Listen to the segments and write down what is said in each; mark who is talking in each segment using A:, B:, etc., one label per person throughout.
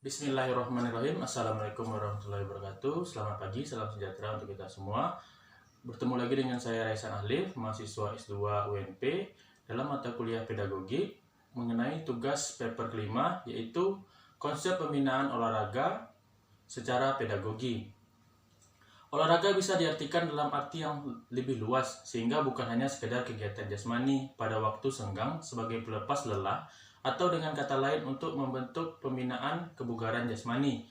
A: Bismillahirrahmanirrahim. Assalamualaikum warahmatullahi wabarakatuh. Selamat pagi, salam sejahtera untuk kita semua. Bertemu lagi dengan saya Raisan Ahlif, mahasiswa S2 UNP dalam mata kuliah pedagogi mengenai tugas paper kelima, yaitu konsep pembinaan olahraga secara pedagogi. Olahraga bisa diartikan dalam arti yang lebih luas, sehingga bukan hanya sekedar kegiatan jasmani pada waktu senggang sebagai pelepas lelah, atau dengan kata lain untuk membentuk pembinaan kebugaran jasmani.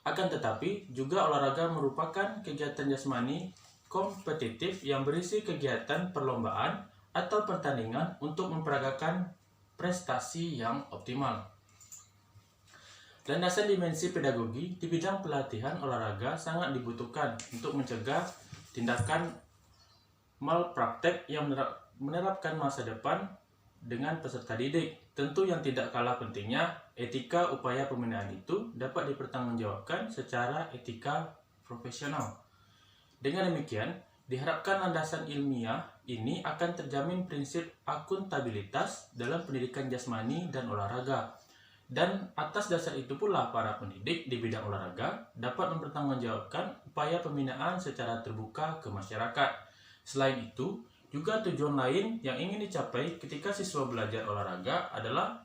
A: Akan tetapi, juga olahraga merupakan kegiatan jasmani kompetitif yang berisi kegiatan perlombaan atau pertandingan untuk memperagakan prestasi yang optimal. Landasan dimensi pedagogi di bidang pelatihan olahraga sangat dibutuhkan untuk mencegah tindakan malpraktek yang menerapkan masa depan dengan peserta didik. Tentu yang tidak kalah pentingnya, etika upaya pembinaan itu dapat dipertanggungjawabkan secara etika profesional. Dengan demikian, diharapkan landasan ilmiah ini akan terjamin prinsip akuntabilitas dalam pendidikan jasmani dan olahraga. Dan atas dasar itu pula para pendidik di bidang olahraga dapat mempertanggungjawabkan upaya pembinaan secara terbuka ke masyarakat. Selain itu, juga tujuan lain yang ingin dicapai ketika siswa belajar olahraga adalah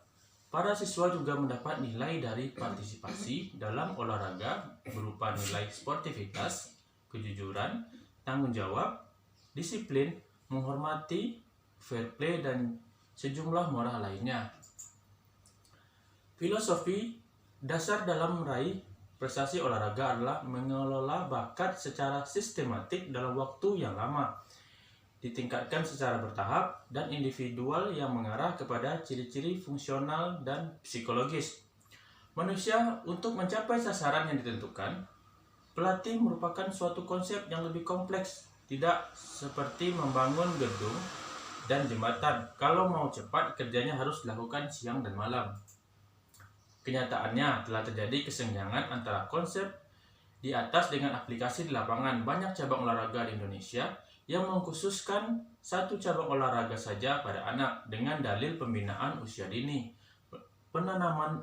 A: para siswa juga mendapat nilai dari partisipasi dalam olahraga berupa nilai sportivitas, kejujuran, tanggung jawab, disiplin, menghormati, fair play, dan sejumlah moral lainnya. Filosofi dasar dalam meraih prestasi olahraga adalah mengelola bakat secara sistematik dalam waktu yang lama, ditingkatkan secara bertahap dan individual yang mengarah kepada ciri-ciri fungsional dan psikologis. Manusia untuk mencapai sasaran yang ditentukan, pelatih merupakan suatu konsep yang lebih kompleks, tidak seperti membangun gedung dan jembatan. Kalau mau cepat, kerjanya harus dilakukan siang dan malam. Kenyataannya telah terjadi kesenjangan antara konsep di atas dengan aplikasi di lapangan. Banyak cabang olahraga di Indonesia yang mengkhususkan satu cabang olahraga saja pada anak dengan dalil pembinaan usia dini. Penanaman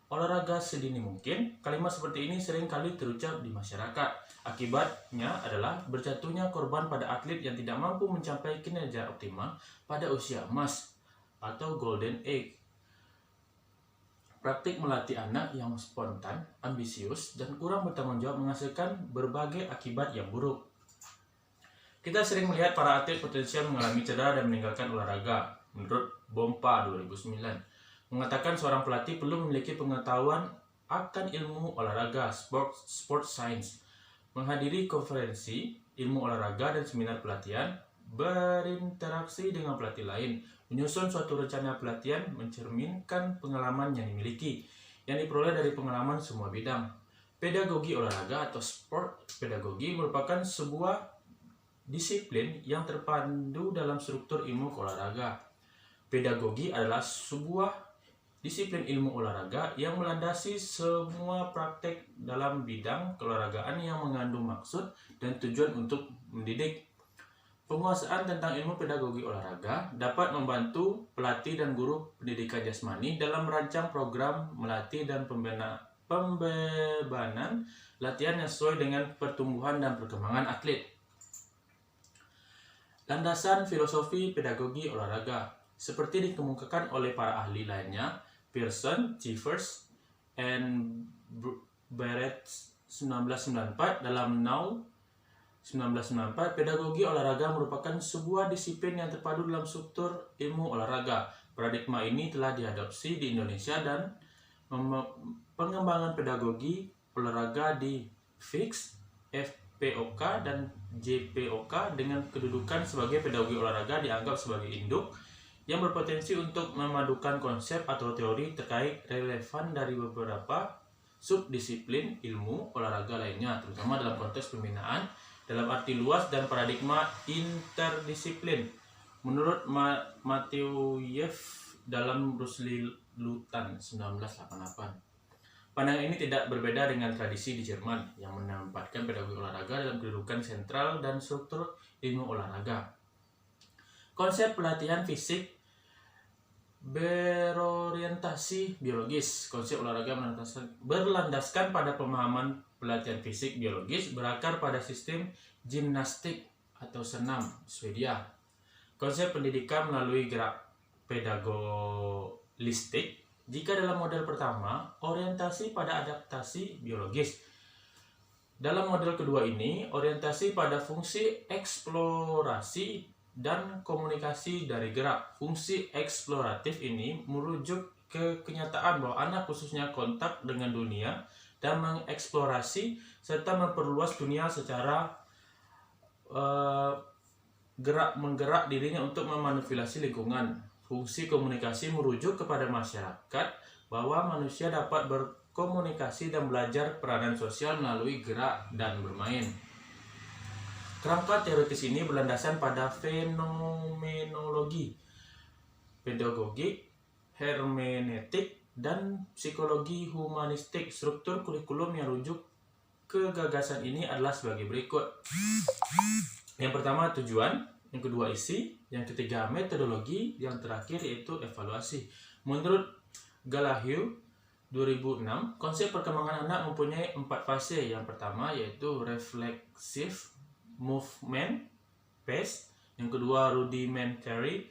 A: olahraga sedini mungkin, kalimat seperti ini sering kali terucap di masyarakat. Akibatnya adalah berjatuhnya korban pada atlet yang tidak mampu mencapai kinerja optimal pada usia emas atau golden age. Praktik melatih anak yang spontan, ambisius, dan kurang bertanggung jawab menghasilkan berbagai akibat yang buruk. Kita sering melihat para atlet potensial mengalami cedera dan meninggalkan olahraga. Menurut Bompa 2009, mengatakan seorang pelatih perlu memiliki pengetahuan akan ilmu olahraga, sport science, menghadiri konferensi ilmu olahraga dan seminar pelatihan, berinteraksi dengan pelatih lain, menyusun suatu rencana pelatihan mencerminkan pengalaman yang dimiliki, yang diperoleh dari pengalaman semua bidang. Pedagogi olahraga atau sport pedagogi merupakan sebuah disiplin yang terpadu dalam struktur ilmu olahraga. Pedagogi adalah sebuah disiplin ilmu olahraga yang melandasi semua praktek dalam bidang keolahragaan yang mengandung maksud dan tujuan untuk mendidik. Penguasaan tentang ilmu pedagogi olahraga dapat membantu pelatih dan guru pendidikan jasmani dalam merancang program melatih dan pembebanan latihan yang sesuai dengan pertumbuhan dan perkembangan atlet. Landasan filosofi pedagogi olahraga seperti dikemukakan oleh para ahli lainnya, Pearson, Chivers, and Barrett 1994 dalam Now 1994, pedagogi olahraga merupakan sebuah disiplin yang terpadu dalam struktur ilmu olahraga. Paradigma ini telah diadopsi di Indonesia dan pengembangan pedagogi olahraga di FIX, FPOK, dan JPOK dengan kedudukan sebagai pedagogi olahraga dianggap sebagai induk yang berpotensi untuk memadukan konsep atau teori terkait relevan dari beberapa subdisiplin ilmu olahraga lainnya, terutama dalam konteks pembinaan dalam arti luas dan paradigma interdisiplin. Menurut Mateuyev dalam Rusli-Lutan 1988, pandangan ini tidak berbeda dengan tradisi di Jerman yang menempatkan pedagogi olahraga dalam kedudukan sentral dan struktur ilmu olahraga. Konsep pelatihan fisik Berorientasi biologis. Konsep olahraga berlandaskan pada pemahaman pelatihan fisik biologis berakar pada sistem gimnastik atau senam Swedia. Konsep pendidikan melalui gerak pedagogistik. Jika dalam model pertama, orientasi pada adaptasi biologis. Dalam model kedua ini, orientasi pada fungsi eksplorasi dan komunikasi dari gerak. Fungsi eksploratif ini merujuk ke kenyataan bahwa anak khususnya kontak dengan dunia dan mengeksplorasi serta memperluas dunia secara menggerak dirinya untuk memanipulasi lingkungan. Fungsi komunikasi merujuk kepada masyarakat bahwa manusia dapat berkomunikasi dan belajar peranan sosial melalui gerak dan bermain. Kerangka teoritis ini berlandaskan pada fenomenologi, pedagogi, hermeneutik, dan psikologi humanistik. Struktur kurikulum yang rujuk ke gagasan ini adalah sebagai berikut. Yang pertama tujuan, yang kedua isi, yang ketiga metodologi, yang terakhir yaitu evaluasi. Menurut Gallagher 2006, konsep perkembangan anak mempunyai 4 fase. Yang pertama yaitu reflexive movement phase, yang kedua rudimentary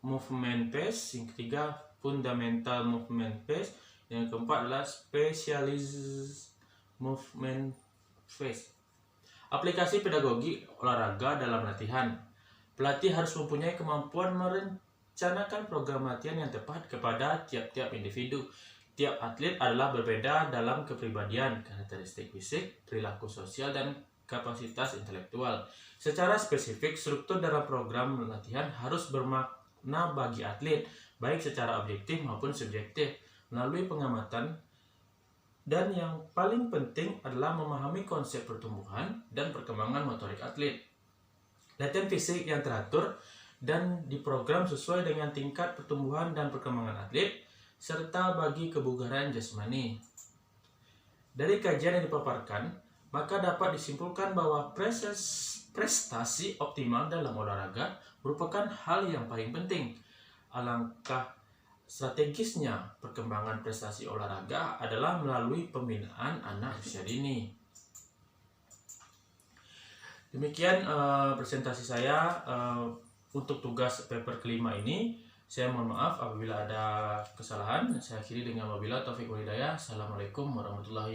A: movement phase, yang ketiga fundamental movement phase, yang keempat adalah specialized movement phase. Aplikasi pedagogi olahraga dalam latihan. Pelatih harus mempunyai kemampuan merencanakan program latihan yang tepat kepada tiap-tiap individu. Tiap atlet adalah berbeda dalam kepribadian, karakteristik fisik, perilaku sosial, dan kapasitas intelektual. Secara spesifik, struktur dalam program latihan harus bermakna bagi atlet, baik secara objektif maupun subjektif, melalui pengamatan. Dan yang paling penting adalah memahami konsep pertumbuhan dan perkembangan motorik atlet. Latihan fisik yang teratur dan diprogram sesuai dengan tingkat pertumbuhan dan perkembangan atlet, serta bagi kebugaran jasmani. Dari kajian yang dipaparkan, maka dapat disimpulkan bahwa prestasi optimal dalam olahraga merupakan hal yang paling penting. Alangkah strategisnya perkembangan prestasi olahraga adalah melalui pembinaan anak usia dini. Demikian presentasi saya untuk tugas paper kelima ini. Saya mohon maaf apabila ada kesalahan. Saya akhiri dengan wabillahi taufiq wal hidayah. Assalamualaikum warahmatullahi wabarakatuh.